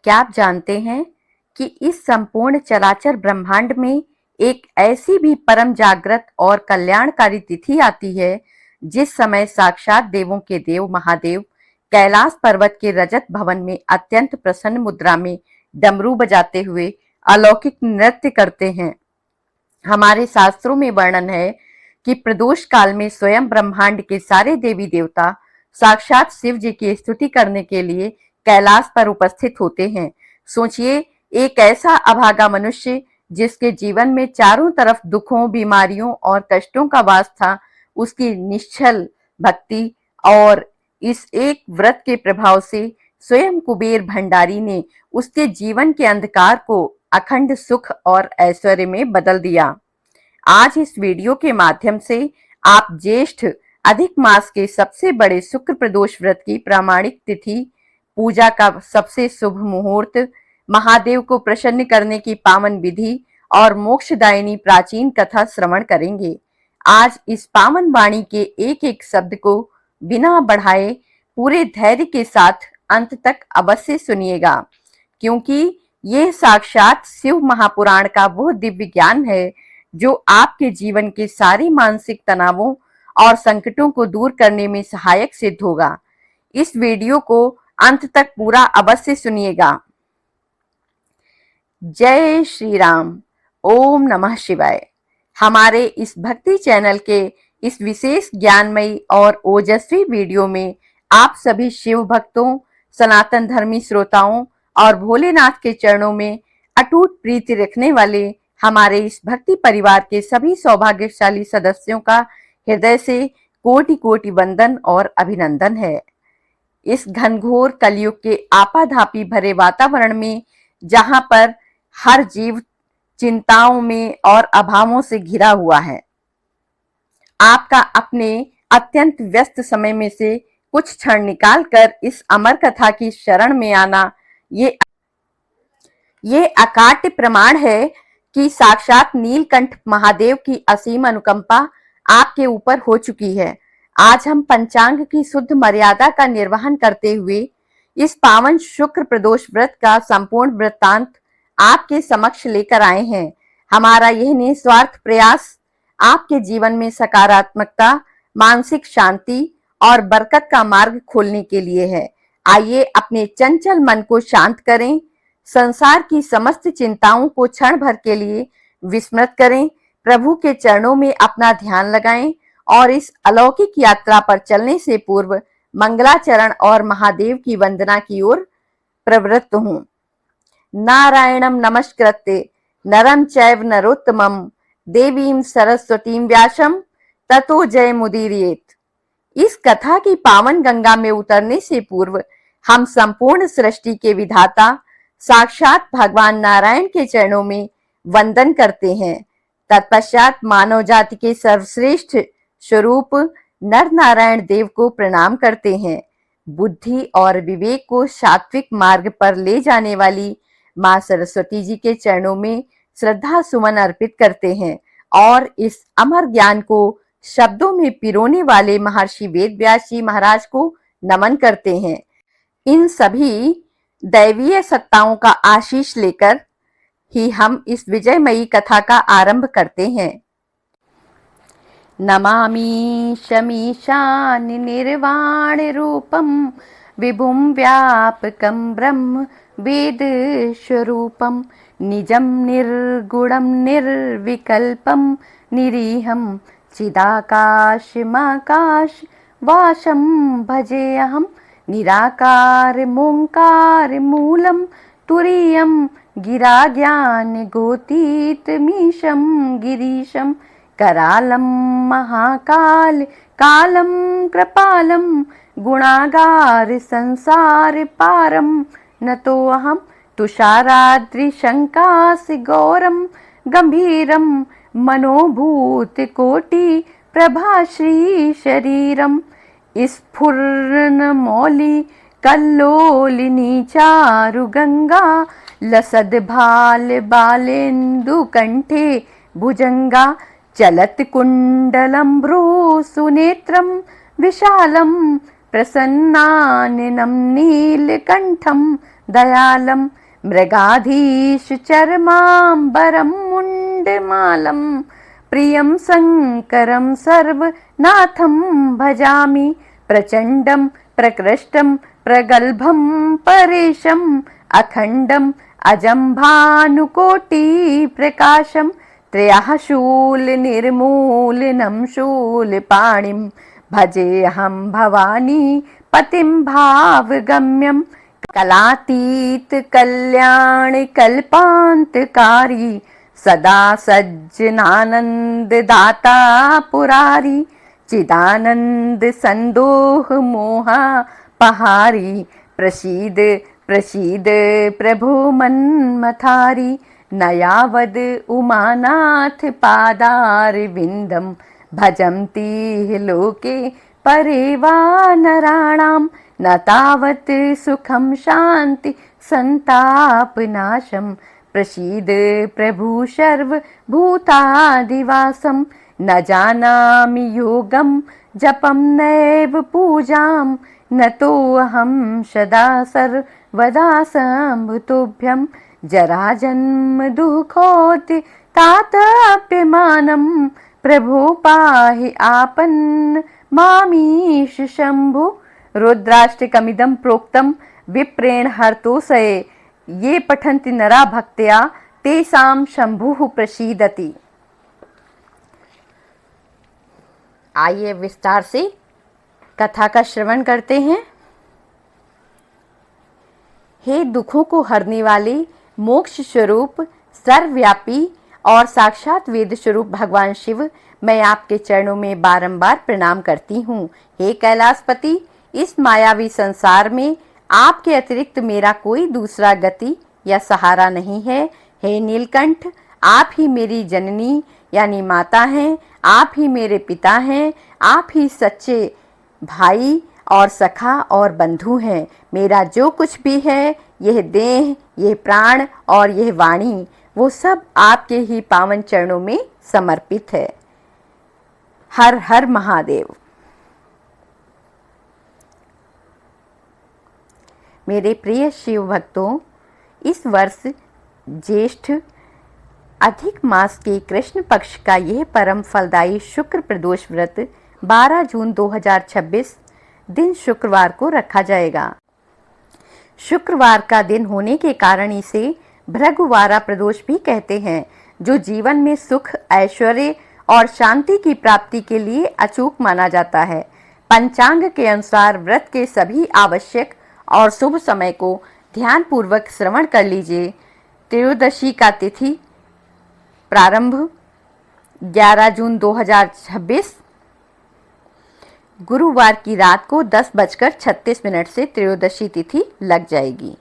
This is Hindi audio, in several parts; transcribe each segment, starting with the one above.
क्या आप जानते हैं कि इस संपूर्ण चराचर ब्रह्मांड में एक ऐसी भी परम जागृत और कल्याणकारी तिथि आती है जिस समय साक्षात देवों के देव महादेव कैलाश पर्वत के रजत भवन में अत्यंत प्रसन्न मुद्रा में डमरू बजाते हुए अलौकिक नृत्य करते हैं। हमारे शास्त्रों में वर्णन है कि प्रदोष काल में स्वयं ब्रह्मांड के सारे देवी देवता साक्षात शिव जी की स्तुति करने के लिए कैलाश पर उपस्थित होते हैं। सोचिए, एक ऐसा अभागा मनुष्य जिसके जीवन में चारों तरफ दुखों, बीमारियों और कष्टों का वास था, उसकी निश्चल भक्ति और इस एक व्रत के प्रभाव से स्वयं कुबेर भंडारी ने उसके जीवन के अंधकार को अखंड सुख और ऐश्वर्य में बदल दिया। आज इस वीडियो के माध्यम से आप ज्येष्ठ अधिक मास के सबसे बड़े शुक्र प्रदोष व्रत की प्रामाणिक तिथि, पूजा का सबसे शुभ मुहूर्त, महादेव को प्रसन्न करने की पावन विधि और मोक्षदायिनी प्राचीन कथा श्रवण करेंगे। आज इस पावन वाणी के एक एक शब्द को बिना बढ़ाए पूरे धैर्य के साथ अंत तक अवश्य सुनिएगा, क्योंकि ये साक्षात शिव महापुराण का वो दिव्य ज्ञान है जो आपके जीवन के सारे मानसिक तनावों और संकटों को दूर करने में सहायक सिद्ध होगा। इस वीडियो को अंत तक पूरा अवश्य सुनिएगा। जय श्री राम। ओम नमः शिवाय। हमारे इस भक्ति चैनल के इस विशेष ज्ञानमयी और ओजस्वी वीडियो में आप सभी शिव भक्तों, सनातन धर्मी श्रोताओं और भोलेनाथ के चरणों में अटूट प्रीति रखने वाले हमारे इस भक्ति परिवार के सभी सौभाग्यशाली सदस्यों का हृदय से कोटि कोटि वंदन और अभिनंदन है। इस घनघोर कलयुग के आपाधापी भरे वातावरण में, जहां पर हर जीव चिंताओं में और अभावों से घिरा हुआ है, आपका अपने अत्यंत व्यस्त समय में से कुछ क्षण निकालकर इस अमर कथा की शरण में आना, ये अकाट्य प्रमाण है कि साक्षात नीलकंठ महादेव की असीम अनुकंपा आपके ऊपर हो चुकी है। आज हम पंचांग की शुद्ध मर्यादा का निर्वहन करते हुए इस पावन शुक्र प्रदोष व्रत का संपूर्ण वृत्तांत आपके समक्ष लेकर आए हैं। हमारा यह निस्वार्थ प्रयास आपके जीवन में सकारात्मकता, मानसिक शांति और बरकत का मार्ग खोलने के लिए है। आइए अपने चंचल मन को शांत करें, संसार की समस्त चिंताओं को क्षण भर के लिए विस्मृत करें, प्रभु के चरणों में अपना ध्यान लगाएं और इस अलौकिक यात्रा पर चलने से पूर्व मंगलाचरण और महादेव की वंदना की ओर प्रवृत्त हूं। नारायणं नमस्कृत्य नरं चैव नरोत्तमं देवीं सरस्वतीं व्यासं ततो जयमुदीरयेत्। इस कथा की पावन गंगा में उतरने से पूर्व हम संपूर्ण सृष्टि के विधाता साक्षात भगवान नारायण के चरणों में वंदन करते हैं। तत्पश्चात मानव जाति के सर्वश्रेष्ठ स्वरूप नर नारायण देव को प्रणाम करते हैं। बुद्धि और विवेक को सात्विक मार्ग पर ले जाने वाली मां सरस्वती जी के चरणों में श्रद्धा सुमन अर्पित करते हैं और इस अमर ज्ञान को शब्दों में पिरोने वाले महर्षि वेदव्यास जी महाराज को नमन करते हैं। इन सभी दैवीय सत्ताओं का आशीष लेकर ही हम इस विजयमयी कथा का आरंभ करते हैं। नमामि शमीशान निर्वाण रूपम विभुम व्यापकम ब्रह्म वेद स्वरूपम निजम निर्गुणम निर्विकल्पम निरीहम चिदाकाशमाकाश वाशम भजेऽहं निराकार मोंकार मूलम तुरीयम गिरा ज्ञान गोतीत मीशम गिरीशम करालम महाकाल कालम कृपालम गुणागार संसार पारम नतो अहम तुषाराद्रिशंकास गौरम गंभीरम मनोभूत कोटि प्रभाश्री शरीरम स्फुरन मौली कल्लोलिनी चारु गंगा लसद भाल बालेन्दु कंठे भुजंगा चलत कुंडलम भ्रू सुनेत्रम विशालम प्रसन्नाननम नीलकंठम दयालं मृगाधीश चर्माम्बरं मुण्डमालं प्रियं शङ्करं सर्वनाथं भजामि प्रचण्डं प्रकृष्टं प्रगल्भं परेशम् अखण्डम् अजं भानुकोटिप्रकाशं त्रयः शूलनिर्मूलनं शूलपाणिं भजेऽहं भवानी पतिं भावगम्यं कलातीत कल्याण कल्पान्तकारी सदा सज्जनानन्ददाता पुरारी चिदानंद संदोह मोहा पहारी प्रसीद प्रसीद प्रभु मन्मथारी नयावद उमानाथ पादार विंदम भजन्ति लोके परेवा नराणां न तावत् सुखं शांति संतापनाशं प्रसीद प्रभु सर्वभूतादिवासं न जानामि योगं जपं नैव पूजां न तो अहं सदा सर्वदा सम्भुतोभ्यं जराजन्म दुःखोति तातप्यमानं प्रभो पाहि आपन्न मामीश शंभु। रुद्राष्टकमिदं प्रोक्तं विप्रेण हर्तोसये ये पठन्ति नरा भक्त्या तेषां शंभुः प्रसीदति। आइए विस्तार से कथा का श्रवण करते हैं। हे दुखों को हरने वाले मोक्ष स्वरूप सर्वव्यापी और साक्षात वेद स्वरूप भगवान शिव, मैं आपके चरणों में बारंबार प्रणाम करती हूँ। हे कैलाशपति, इस मायावी संसार में आपके अतिरिक्त मेरा कोई दूसरा गति या सहारा नहीं है। हे नीलकंठ, आप ही मेरी जननी यानी माता हैं, आप ही मेरे पिता हैं, आप ही सच्चे भाई और सखा और बंधु हैं। मेरा जो कुछ भी है, यह देह, यह प्राण और यह वाणी, वो सब आपके ही पावन चरणों में समर्पित है। हर हर महादेव। मेरे प्रिय शिव भक्तों, इस वर्ष ज्येष्ठ अधिक मास के कृष्ण पक्ष का यह परम फलदायी शुक्र प्रदोष व्रत 12 जून 2026 दिन शुक्रवार को रखा जाएगा। शुक्रवार का दिन होने के कारण इसे भृगुवारा प्रदोष भी कहते हैं, जो जीवन में सुख, ऐश्वर्य और शांति की प्राप्ति के लिए अचूक माना जाता है। पंचांग के अनुसार व्रत के सभी आवश्यक और शुभ समय को ध्यान पूर्वक श्रवण कर लीजिए। त्रयोदशी का तिथि प्रारंभ 11 जून 2026 गुरुवार की रात को 10:36 से त्रयोदशी तिथि लग जाएगी।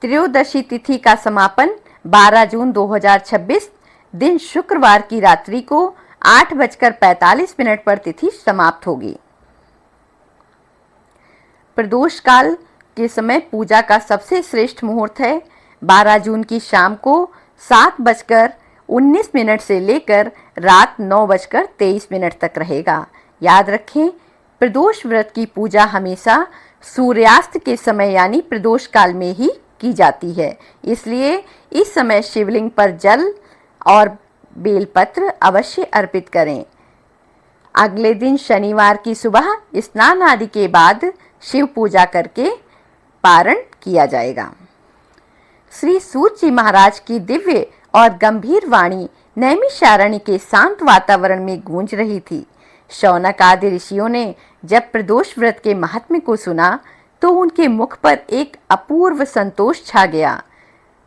त्रयोदशी तिथि का समापन 12 जून 2026 दिन शुक्रवार की रात्रि को 8:45 पर तिथि समाप्त होगी। प्रदोष काल के समय पूजा का सबसे श्रेष्ठ मुहूर्त है 12 जून की शाम को 7:19 से लेकर रात 9:23 तक रहेगा। याद रखें, प्रदोष व्रत की पूजा हमेशा सूर्यास्त के समय यानी प्रदोष काल में ही की जाती है, इसलिए इस समय शिवलिंग पर जल और बेलपत्र अवश्य अर्पित करें। अगले दिन शनिवार की सुबह स्नान आदि के बाद शिव पूजा करके पारण किया जाएगा। श्री सूत जी महाराज की दिव्य और गंभीर वाणी नैमिषारण्य के शांत वातावरण में गूंज रही थी। शौनक आदि ऋषियों ने जब प्रदोष व्रत के महात्म्य को सुना तो उनके मुख पर एक अपूर्व संतोष छा गया।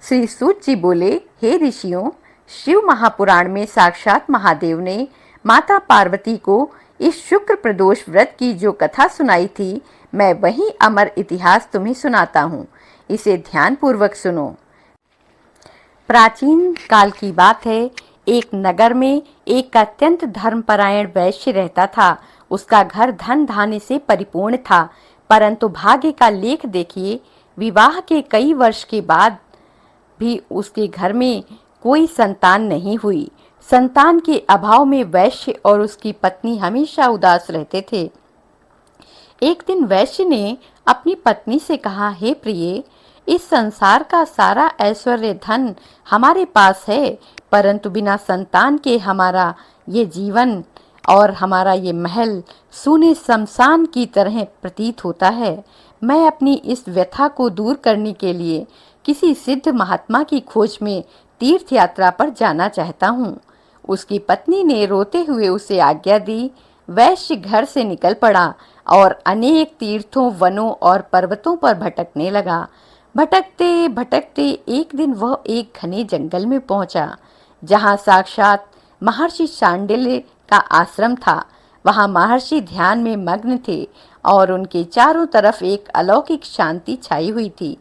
श्री सूत जी बोले, हे ऋषियों, शिव महापुराण में साक्षात महादेव ने माता पार्वती को इस शुक्र प्रदोष व्रत की जो कथा सुनाई थी, मैं वही अमर इतिहास तुम्हें सुनाता हूँ। इसे ध्यान पूर्वक सुनो। प्राचीन काल की बात है, एक नगर में एक अत्यंत धर्मपरायण वैश्य रहता था। उसका घर धन धान्य से परिपूर्ण था, परंतु भाग्य का लेख देखिए, विवाह के कई वर्ष के बाद भी उसके घर में कोई संतान नहीं हुई। संतान के अभाव में वैश्य और उसकी पत्नी हमेशा उदास रहते थे। एक दिन वैश्य ने अपनी पत्नी से कहा, हे प्रिय, इस संसार का सारा ऐश्वर्य धन हमारे पास है, परंतु बिना संतान के हमारा ये जीवन और हमारा ये महल सूने शमशान की तरह प्रतीत होता है। मैं अपनी इस व्यथा को दूर करने के लिए किसी सिद्ध महात्मा की खोज में तीर्थ यात्रा पर जाना चाहता हूँ। उसकी पत्नी ने रोते हुए उसे आज्ञा दी। वैश्य घर से निकल पड़ा और अनेक तीर्थों, वनों और पर्वतों पर भटकने लगा। भटकते भटकते एक दिन वह एक घने जंगल में पहुंचा, जहां साक्षात महर्षि शांडिल्य का आश्रम था। वहां महर्षि ध्यान में मग्न थे और उनके चारों तरफ एक अलौकिक शांति छाई हुई थी।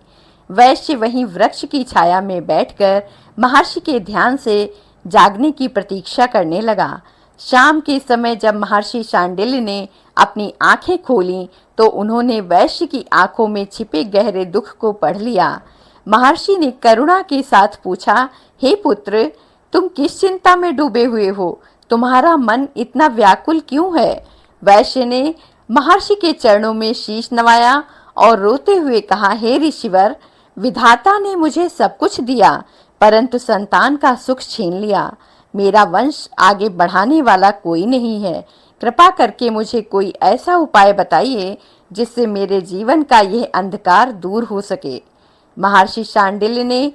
वैश्य वहीं वृक्ष की छाया में बैठकर महर्षि के ध्यान से जागने की प्रतीक्षा करने लगा। शाम के समय जब महर्षि शांडिल्य ने अपनी आंखें खोलीं तो उन्होंने वैश्य की आंखों में छिपे गहरे दुख को पढ़ लिया। महर्षि ने करुणा के साथ पूछा, हे पुत्र, तुम किस चिंता में डूबे हुए हो? तुम्हारा मन इतना व्याकुल क्यों है? वैश्य ने महर्षि के चरणों में शीश नवाया और रोते हुए कहा, हे ऋषिवर, विधाता ने मुझे सब कुछ दिया, परंतु संतान का सुख छीन लिया। मेरा वंश आगे बढ़ाने वाला कोई नहीं है। कृपा करके मुझे कोई ऐसा उपाय बताइए जिससे मेरे जीवन का यह अंधकार दूर हो सके। महर्षि शांडिल्य ने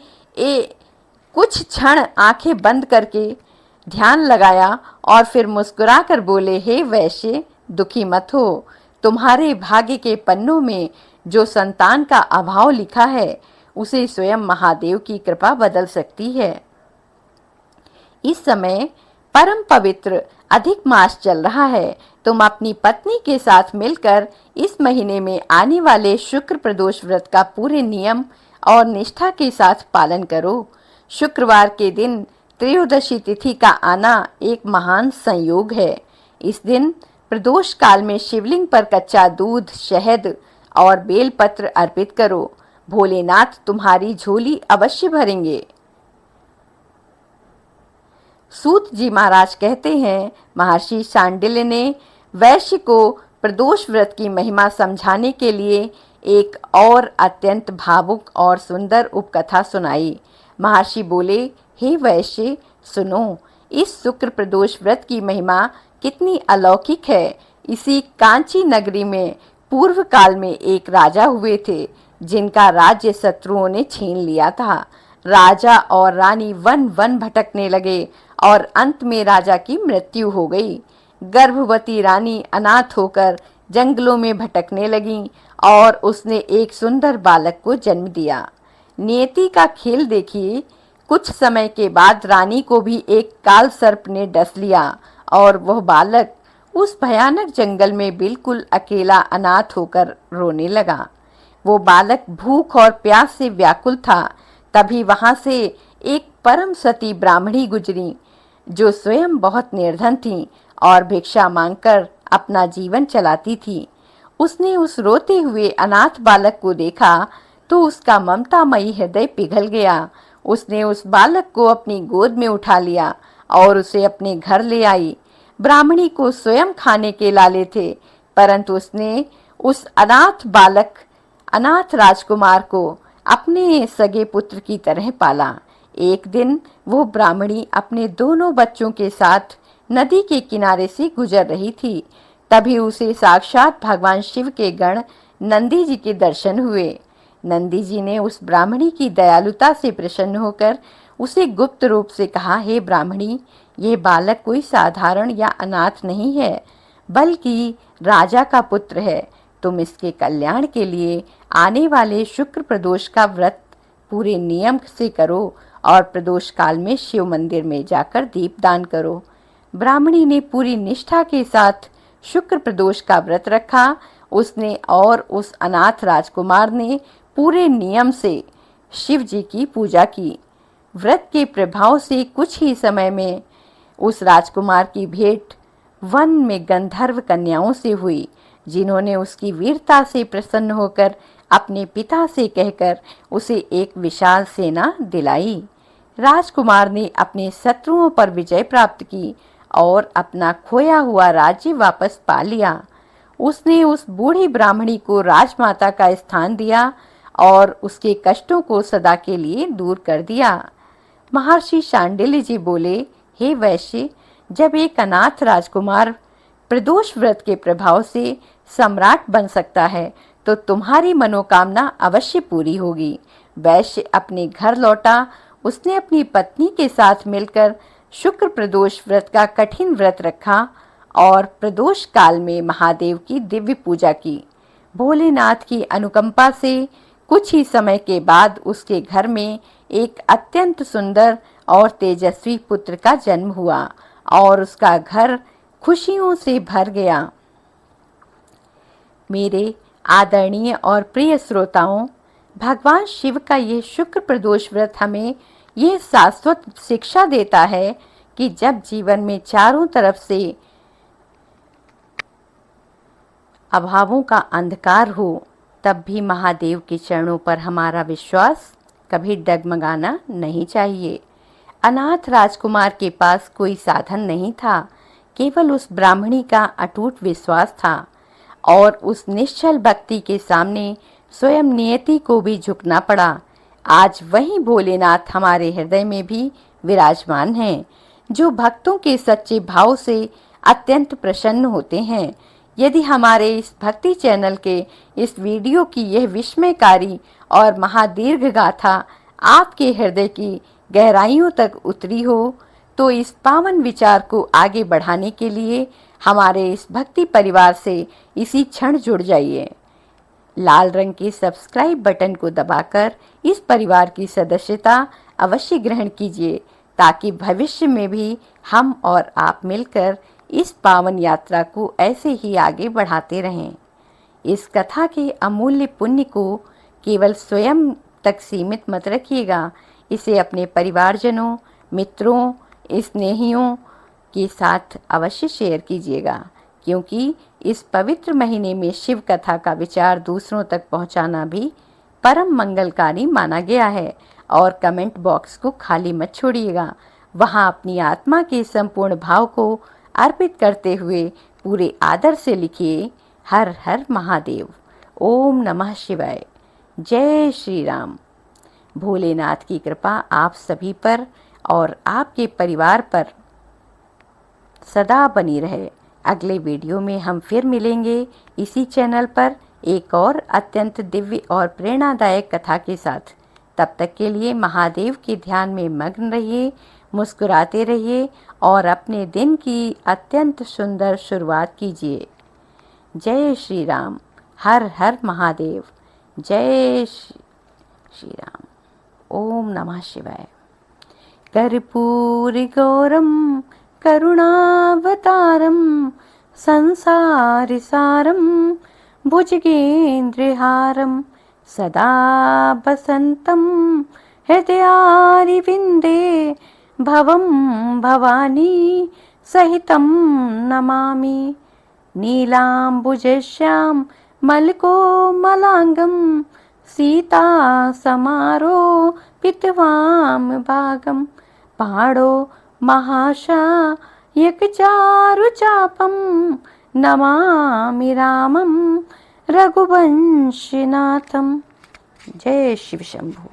कुछ क्षण आंखें बंद करके ध्यान लगाया और फिर मुस्कुराकर बोले, हे वैश्य, दुखी मत हो। तुम्हारे भाग्य के पन्नों में जो संतान का अभाव लिखा है, उसे स्वयं महादेव की कृपा बदल सकती है। इस समय परम पवित्र अधिक मास चल रहा है। तुम अपनी पत्नी के साथ मिलकर इस महीने में आने वाले शुक्र प्रदोष व्रत का पूरे नियम और निष्ठा के साथ पालन करो। शुक्रवार के दिन त्रयोदशी तिथि का आना एक महान संयोग है। इस दिन प्रदोष काल में शिवलिंग पर कच्चा दूध, शहद और बेलपत्र अर्पित करो। भोलेनाथ तुम्हारी झोली अवश्य भरेंगे। सूत जी महाराज कहते हैं, महर्षि शांडिल्य ने वैश्य को प्रदोष व्रत की महिमा समझाने के लिए एक और अत्यंत भावुक और सुंदर उपकथा सुनाई। महर्षि बोले, हे वैश्य, सुनो, इस शुक्र प्रदोष व्रत की महिमा कितनी अलौकिक है। इसी कांची नगरी में पूर्व काल में एक राजा हुए थे, जिनका राज्य शत्रुओं ने छीन लिया था। राजा और रानी वन वन भटकने लगे और अंत में राजा की मृत्यु हो गई। गर्भवती रानी अनाथ होकर जंगलों में भटकने लगी और उसने एक सुंदर बालक को जन्म दिया। नियति का खेल देखिए, कुछ समय के बाद रानी को भी एक काल सर्प ने डस लिया और वह बालक उस भयानक जंगल में बिल्कुल अकेला अनाथ होकर रोने लगा। वो बालक भूख और प्यास से व्याकुल था। तभी वहां से एक परम सती ब्राह्मणी गुजरी, जो स्वयं बहुत निर्धन थी और भिक्षा मांगकर अपना जीवन चलाती थी। उसने उस रोते हुए अनाथ बालक को देखा तो उसका ममतामयी हृदय पिघल गया। उसने उस बालक को अपनी गोद में उठा लिया और उसे अपने घर ले आई। ब्राह्मणी को स्वयं खाने के लाले थे, परंतु उसने उस अनाथ राजकुमार को अपने सगे पुत्र की तरह पाला। एक दिन वो ब्राह्मणी अपने दोनों बच्चों के साथ नदी के किनारे से गुजर रही थी। तभी उसे साक्षात भगवान शिव के गण नंदी जी के दर्शन हुए। नंदी जी ने उस ब्राह्मणी की दयालुता से प्रसन्न होकर उसे गुप्त रूप से कहा, हे ब्राह्मणी, यह बालक कोई साधारण या अनाथ नहीं है, बल्कि राजा का पुत्र है। तुम इसके कल्याण के लिए आने वाले शुक्र प्रदोष का व्रत पूरे नियम से करो और प्रदोष काल में शिव मंदिर में जाकर दीपदान करो। ब्राह्मणी ने पूरी निष्ठा के साथ शुक्र प्रदोष का व्रत रखा। उसने और उस अनाथ राजकुमार ने पूरे नियम से शिव जी की पूजा की। व्रत के प्रभाव से कुछ ही समय में उस राजकुमार की भेंट वन में गंधर्व कन्याओं से हुई, जिन्होंने उसकी वीरता से प्रसन्न होकर अपने पिता से कहकर उसे एक विशाल सेना दिलाई। राजकुमार ने अपने शत्रुओं पर विजय प्राप्त की और अपना खोया हुआ राज्य वापस पा लिया। उसने उस बूढ़ी ब्राह्मणी को राजमाता का स्थान दिया और उसके कष्टों को सदा के लिए दूर कर दिया। महर्षि शांडिल्य जी बोले, हे वैश्य, जब एक अनाथ राजकुमार प्रदोष व्रत के प्रभाव से सम्राट बन सकता है तो तुम्हारी मनोकामना अवश्य पूरी होगी। वैश्य अपने घर लौटा। उसने अपनी पत्नी के साथ मिलकर शुक्र प्रदोष व्रत का कठिन व्रत रखा और प्रदोष काल में महादेव की दिव्य पूजा की। भोलेनाथ की अनुकंपा से कुछ ही समय के बाद उसके घर में एक अत्यंत सुंदर और तेजस्वी पुत्र का जन्म हुआ और उसका घर खुशियों से भर गया। मेरे आदरणीय और प्रिय श्रोताओं, भगवान शिव का ये शुक्र प्रदोष व्रत हमें ये शाश्वत शिक्षा देता है कि जब जीवन में चारों तरफ से अभावों का अंधकार हो, तब भी महादेव के चरणों पर हमारा विश्वास कभी डगमगाना नहीं चाहिए। अनाथ राजकुमार के पास कोई साधन नहीं था, केवल उस ब्राह्मणी का अटूट विश्वास था और उस निश्चल भक्ति के सामने स्वयं नियति को भी झुकना पड़ा। आज वही भोलेनाथ हमारे हृदय में भी विराजमान हैं, जो भक्तों के सच्चे भाव से अत्यंत प्रसन्न होते हैं। यदि हमारे इस भक्ति चैनल के इस वीडियो की यह विस्मयकारी और महादीर्घ गाथा आपके हृदय की गहराइयों तक उतरी हो, तो इस पावन विचार को आगे बढ़ाने के लिए हमारे इस भक्ति परिवार से इसी क्षण जुड़ जाइए। लाल रंग के सब्सक्राइब बटन को दबाकर इस परिवार की सदस्यता अवश्य ग्रहण कीजिए, ताकि भविष्य में भी हम और आप मिलकर इस पावन यात्रा को ऐसे ही आगे बढ़ाते रहें। इस कथा के अमूल्य पुण्य को केवल स्वयं तक सीमित मत रखिएगा, इसे अपने परिवारजनों, मित्रों, स्नेहियों के साथ अवश्य शेयर कीजिएगा, क्योंकि इस पवित्र महीने में शिव कथा का विचार दूसरों तक पहुंचाना भी परम मंगलकारी माना गया है। और कमेंट बॉक्स को खाली मत छोड़िएगा, वहां अपनी आत्मा के संपूर्ण भाव को अर्पित करते हुए पूरे आदर से लिखिए, हर हर महादेव, ओम नमः शिवाय, जय श्री राम। भोलेनाथ की कृपा आप सभी पर और आपके परिवार पर सदा बनी रहे। अगले वीडियो में हम फिर मिलेंगे इसी चैनल पर एक और अत्यंत दिव्य और प्रेरणादायक कथा के साथ। तब तक के लिए महादेव के ध्यान में मग्न रहिए, मुस्कुराते रहिए और अपने दिन की अत्यंत सुंदर शुरुआत कीजिए। जय श्री राम, हर हर महादेव, जय श्री राम, ओम नमः शिवाय। कर्पूर गौरम करुणावतारम संसारसारम भुजगेन्द्रहारम सदा बसंतं हृदयारविन्दे भवं भवानी सहितं नमामि। नीलाम्बुजश्याम मलकोमलांगं सीता समारोपितवाम भागं पाणो महाशायकचारुचापं नमामि रामं रघुवंशनाथं। जय शिव शंभु।